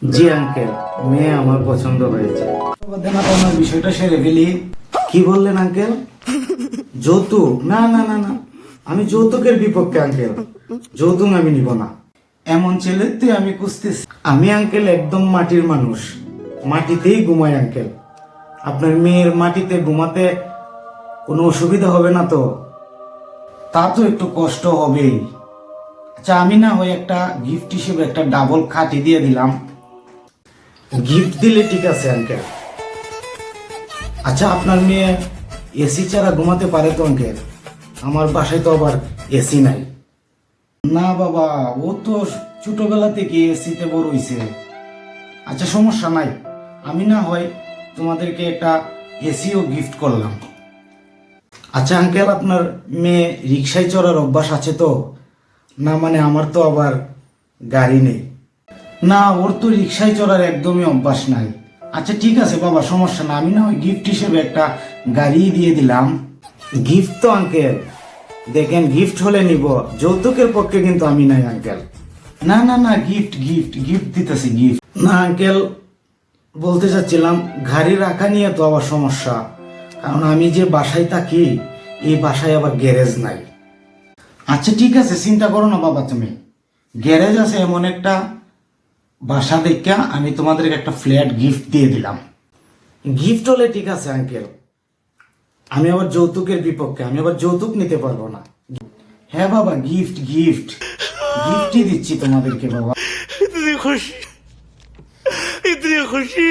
জি uncle, মেয়ে আমার পছন্দ হয়েছে। আপনার বিষয়টা সেরে ফেলি। কি বললেন আঙ্কেল? যৌতুক? না না না না, আমি যৌতুকের বিপক্ষে আঙ্কেল। যৌতুক আমি নিব না। এমন ছেলেতে আমি খুঁজতেছি। আমি আঙ্কেল একদম মাটির মানুষ, মাটিতেই ঘুমাই আঙ্কেল। আপনার মেয়ের মাটিতে ঘুমাতে কোনো অসুবিধা হবে না তো? তা তো একটু কষ্ট হবেই। আচ্ছা, আমি না হয় একটা গিফট হিসেবে একটা ডাবল খাটি দিয়ে দিলাম। গিফট দিলে ঠিক আছে আঙ্কেল। আচ্ছা, আপনার মেয়ে এসি ছাড়া ঘুমাতে পারে তো আঙ্কেল? আমার বাসায় তো আবার এসি নাই। না বাবা, ও তো ছোটবেলা থেকে এসিতে বড় হইছে। আচ্ছা, সমস্যা নাই, আমি না হয় তোমাদেরকে একটা এসিও গিফট করলাম। আচ্ছা আঙ্কেল, আপনার মেয়ে রিক্সায় চড়ার অভ্যাস আছে তো? না মানে আমার তো আবার গাড়ি নেই। না, ওর তো রিক্সায় চড়ার একদমই অভ্যাস নাই। আচ্ছা ঠিক আছে বাবা, সমস্যা না, আমি না হয় গিফট হিসেবে একটা গাড়ি দিয়ে দিলাম। গিফট তো আঙ্কেল, দেখেন গিফট হলে নিব, যৌতুকের পক্ষে কিন্তু আমি নাই আঙ্কেল। না না না, গিফট গিফট গিফট দিতেছি, গিফট। না আঙ্কেল, বলতে চাচ্ছিলাম গাড়ি রাখা নিয়ে তো আবার সমস্যা, কারণ আমি যে বাসায় থাকি এই বাসায় আবার গ্যারেজ নাই। আচ্ছা ঠিক আছে, চিন্তা করো না বাবা, তুমি গ্যারেজ আছে এমন একটা বাসা দেখা আমি তোমাদেরকে একটা ফ্ল্যাট গিফট দিয়ে দিলাম। গিফট হলে ঠিক আছে আঙ্কেল, আমি আবার যৌতুকের বিপক্ষে, আমি আবার যৌতুক নিতে পারবো না। হ্যাঁ বাবা, গিফট গিফট গিফটই দিচ্ছি তোমাদেরকে বাবা। इतनी खुशी, इतनी खुशी।